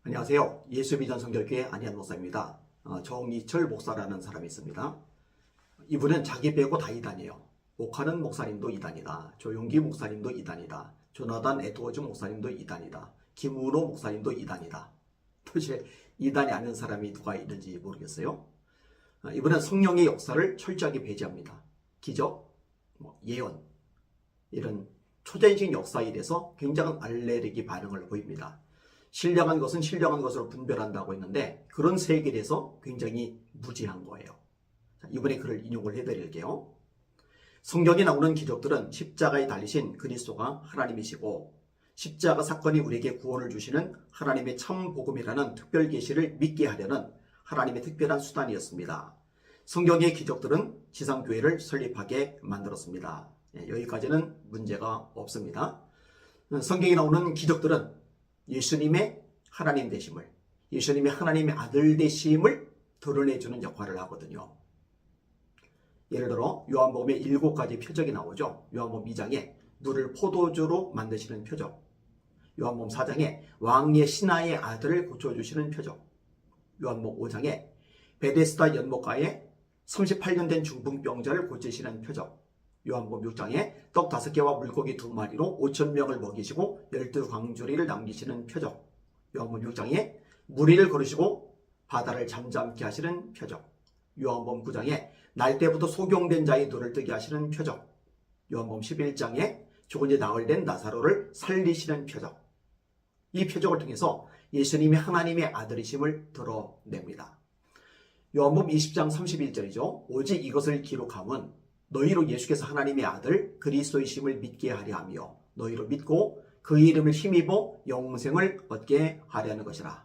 안녕하세요. 예수비전 성결교회 안희한 목사입니다. 정이철 목사라는 사람이 있습니다. 이분은 자기 빼고 다 이단이에요. 목하는 목사님도 이단이다. 조용기 목사님도 이단이다. 조나단 에드워즈 목사님도 이단이다. 김은호 목사님도 이단이다. 도대체 이단이 아닌 사람이 누가 있는지 모르겠어요. 이분은 성령의 역사를 철저하게 배제합니다. 기적, 예언, 이런 초자연식 역사에 대해서 굉장한 알레르기 반응을 보입니다. 신령한 것은 신령한 것으로 분별한다고 했는데 그런 세계에 대해서 굉장히 무지한 거예요. 이번에 글을 인용을 해드릴게요. 성경에 나오는 기적들은 십자가에 달리신 그리스도가 하나님이시고 십자가 사건이 우리에게 구원을 주시는 하나님의 참 복음이라는 특별 계시를 믿게 하려는 하나님의 특별한 수단이었습니다. 성경의 기적들은 지상교회를 설립하게 만들었습니다. 여기까지는 문제가 없습니다. 성경에 나오는 기적들은 예수님의 하나님 되심을, 예수님의 하나님의 아들 되심을 드러내주는 역할을 하거든요. 예를 들어 요한복음에 7가지 표적이 나오죠. 요한복음 2장에 물을 포도주로 만드시는 표적, 요한복음 4장에 왕의 신하의 아들을 고쳐주시는 표적, 요한복음 5장에 베데스다 연못가에 38년 된 중풍병자를 고치시는 표적, 요한복음 6장에 떡 5개와 물고기 2마리로 5,000명을 먹이시고 12광주리를 남기시는 표적, 요한복음 6장에 무리를 거르시고 바다를 잠잠케 하시는 표적, 요한복음 9장에 날때부터 소경된 자의 눈을 뜨게 하시는 표적, 요한복음 11장에 죽은 지 나흘 된 나사로를 살리시는 표적. 이 표적을 통해서 예수님이 하나님의 아들이심을 드러냅니다. 요한복음 20장 31절이죠. 오직 이것을 기록함은 너희로 예수께서 하나님의 아들 그리스도이심을 믿게 하려 하며 너희로 믿고 그 이름을 힘입어 영생을 얻게 하려는 것이라.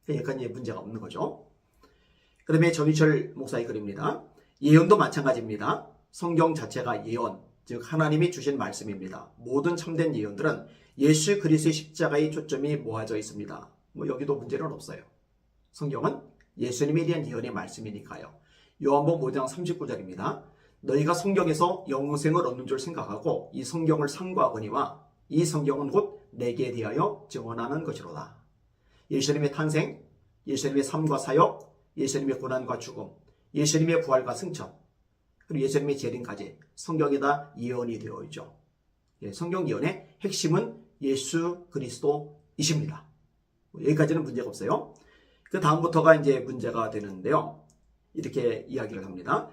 여기까지 문제가 없는 거죠. 그 다음에 정희철 목사의 글입니다. 예언도 마찬가지입니다. 성경 자체가 예언, 즉 하나님이 주신 말씀입니다. 모든 참된 예언들은 예수 그리스도의 십자가의 초점이 모아져 있습니다. 여기도 문제는 없어요. 성경은 예수님에 대한 예언의 말씀이니까요. 요한복음 5장 39절입니다. 너희가 성경에서 영생을 얻는 줄 생각하고 이 성경을 상고하거니와 이 성경은 곧 내게 대하여 증언하는 것이로다. 예수님의 탄생, 예수님의 삶과 사역, 예수님의 고난과 죽음, 예수님의 부활과 승천, 그리고 예수님의 재림까지 성경에 다 예언이 되어 있죠. 성경 예언의 핵심은 예수 그리스도이십니다. 여기까지는 문제가 없어요. 그 다음부터가 이제 문제가 되는데요. 이렇게 이야기를 합니다.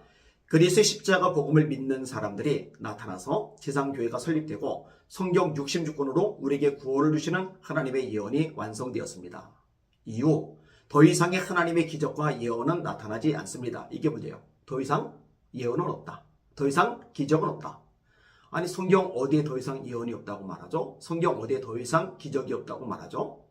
그리스도의 십자가 복음을 믿는 사람들이 나타나서 지상교회가 설립되고 성경 66권으로 우리에게 구원을 주시는 하나님의 예언이 완성되었습니다. 이후 더 이상의 하나님의 기적과 예언은 나타나지 않습니다. 이게 문제예요. 더 이상 예언은 없다. 더 이상 기적은 없다. 아니 성경 어디에 더 이상 예언이 없다고 말하죠? 성경 어디에 더 이상 기적이 없다고 말하죠?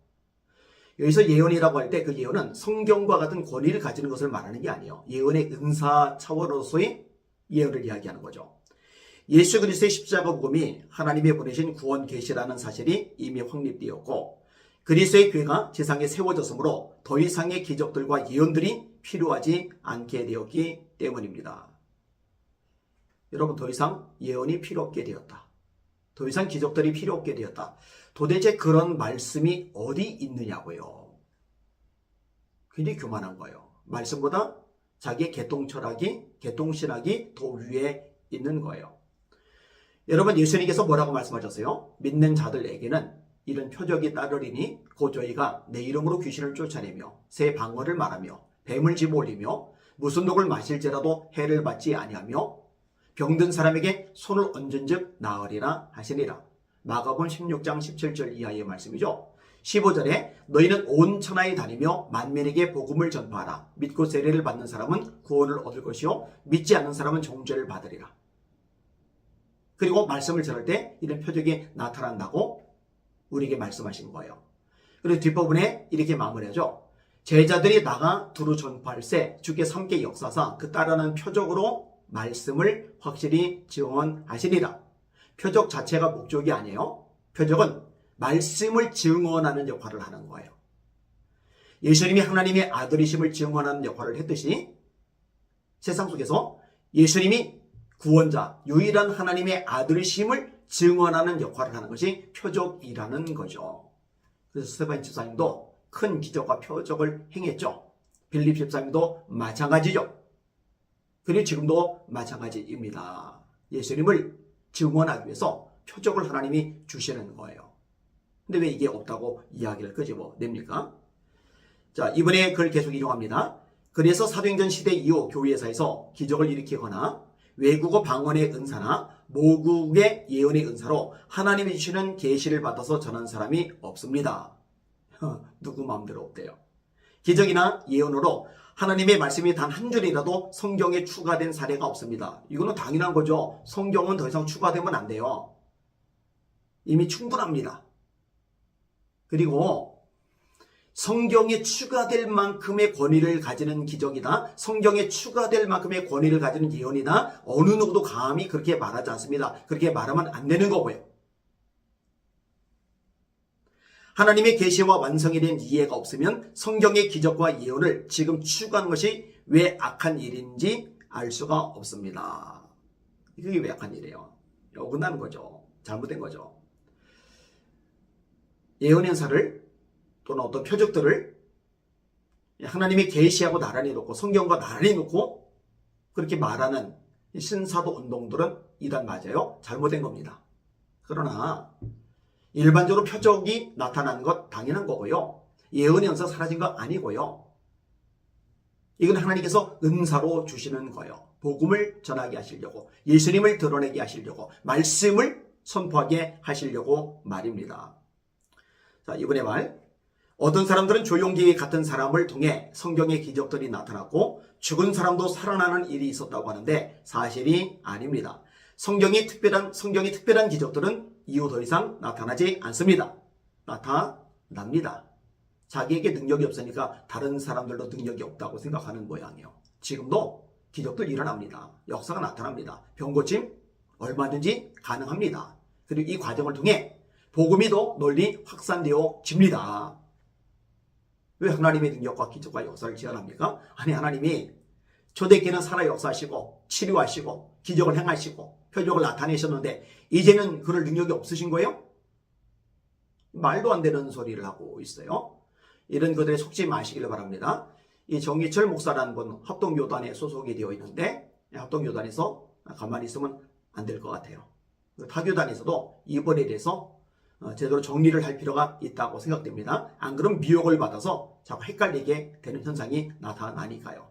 여기서 예언이라고 할 때 그 예언은 성경과 같은 권위를 가지는 것을 말하는 게 아니에요. 예언의 은사 차원으로서의 예언을 이야기하는 거죠. 예수 그리스도의 십자가 복음이 하나님이 보내신 구원 계시라는 사실이 이미 확립되었고 그리스도의 교회가 세상에 세워졌으므로 더 이상의 기적들과 예언들이 필요하지 않게 되었기 때문입니다. 여러분, 더 이상 예언이 필요 없게 되었다. 더 이상 기적들이 필요 없게 되었다. 도대체 그런 말씀이 어디 있느냐고요. 굉장히 교만한 거예요. 말씀보다 자기의 개똥철학이, 개똥신학이 더 위에 있는 거예요. 여러분, 예수님께서 뭐라고 말씀하셨어요? 믿는 자들에게는 이런 표적이 따르리니 곧 저희가 내 이름으로 귀신을 쫓아내며 새 방언을 말하며 뱀을 집어올리며 무슨 독을 마실지라도 해를 받지 아니하며 병든 사람에게 손을 얹은즉 나으리라 하시니라. 마가복음 16장 17절 이하의 말씀이죠. 15절에 너희는 온 천하에 다니며 만민에게 복음을 전파하라. 믿고 세례를 받는 사람은 구원을 얻을 것이요 믿지 않는 사람은 정죄를 받으리라. 그리고 말씀을 전할 때 이런 표적이 나타난다고 우리에게 말씀하신 거예요. 그리고 뒷부분에 이렇게 마무리하죠. 제자들이 나가 두루 전파할세 주께서 함께 역사사 그 따르는 표적으로 말씀을 확실히 증언하시리라. 표적 자체가 목적이 아니에요. 표적은 말씀을 증언하는 역할을 하는 거예요. 예수님이 하나님의 아들이심을 증언하는 역할을 했듯이 세상 속에서 예수님이 구원자, 유일한 하나님의 아들이심을 증언하는 역할을 하는 것이 표적이라는 거죠. 그래서 스테반 집사님도 큰 기적과 표적을 행했죠. 빌립 13도 마찬가지죠. 그리고 지금도 마찬가지입니다. 예수님을 증언하기 위해서 표적을 하나님이 주시는 거예요. 근데 왜 이게 없다고 이야기를 끄집어냅니까? 자, 이번에 그걸 계속 인용합니다. 그래서 사도행전 시대 이후 교회사에서 기적을 일으키거나 외국어 방언의 은사나 모국의 예언의 은사로 하나님이 주시는 계시를 받아서 전한 사람이 없습니다. 누구 마음대로 없대요. 기적이나 예언으로 하나님의 말씀이 단 한 줄이라도 성경에 추가된 사례가 없습니다. 이거는 당연한 거죠. 성경은 더 이상 추가되면 안 돼요. 이미 충분합니다. 그리고 성경에 추가될 만큼의 권위를 가지는 기적이다, 성경에 추가될 만큼의 권위를 가지는 예언이다, 어느 누구도 감히 그렇게 말하지 않습니다. 그렇게 말하면 안 되는 거고요. 하나님의 계시와 완성이 된 이해가 없으면 성경의 기적과 예언을 지금 추구하는 것이 왜 악한 일인지 알 수가 없습니다. 이게 왜 악한 일이에요? 어긋나는 거죠. 잘못된 거죠. 예언 현사를 또는 어떤 표적들을 하나님의 계시하고 나란히 놓고 성경과 나란히 놓고 그렇게 말하는 신사도 운동들은 이단 맞아요. 잘못된 겁니다. 그러나 일반적으로 표적이 나타나는 것 당연한 거고요. 예언의 은사 사라진 거 아니고요. 이건 하나님께서 은사로 주시는 거예요. 복음을 전하게 하시려고, 예수님을 드러내게 하시려고, 말씀을 선포하게 하시려고 말입니다. 자, 이번에 말. 어떤 사람들은 조용기 같은 사람을 통해 성경의 기적들이 나타났고 죽은 사람도 살아나는 일이 있었다고 하는데 사실이 아닙니다. 성경이 특별한 기적들은 이후 더 이상 나타나지 않습니다. 나타납니다. 자기에게 능력이 없으니까 다른 사람들도 능력이 없다고 생각하는 모양이에요. 지금도 기적들 일어납니다. 역사가 나타납니다. 병고침 얼마든지 가능합니다. 그리고 이 과정을 통해 복음이 더 널리 확산되어집니다. 왜 하나님의 능력과 기적과 역사를 지원합니까? 아니, 하나님이 초대교회는 살아 역사하시고 치료하시고 기적을 행하시고 표적을 나타내셨는데 이제는 그럴 능력이 없으신 거예요? 말도 안 되는 소리를 하고 있어요. 이런 것들에 속지 마시길 바랍니다. 이 정기철 목사라는 분 합동교단에 소속이 되어 있는데 합동교단에서 가만히 있으면 안 될 것 같아요. 타 교단에서도 이번에 대해서 제대로 정리를 할 필요가 있다고 생각됩니다. 안 그러면 미혹을 받아서 자꾸 헷갈리게 되는 현상이 나타나니까요.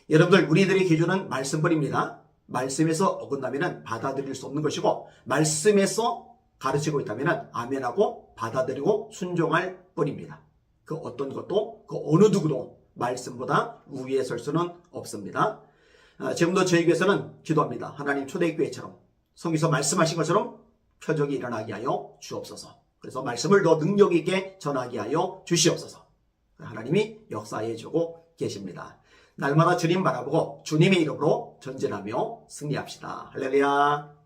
여러분들, 우리들의 기준은 말씀뿐입니다. 말씀에서 어긋나면 받아들일 수 없는 것이고 말씀에서 가르치고 있다면 아멘하고 받아들이고 순종할 뿐입니다. 그 어떤 것도 그 어느 누구도 말씀보다 우위에 설 수는 없습니다. 지금도 저희 교회에서는 기도합니다. 하나님 초대교회처럼 성경에서 말씀하신 것처럼 표적이 일어나게 하여 주옵소서. 그래서 말씀을 더 능력 있게 전하게 하여 주시옵소서. 하나님이 역사해 주고 계십니다. 날마다 주님 바라보고 주님의 이름으로 전진하며 승리합시다. 할렐루야.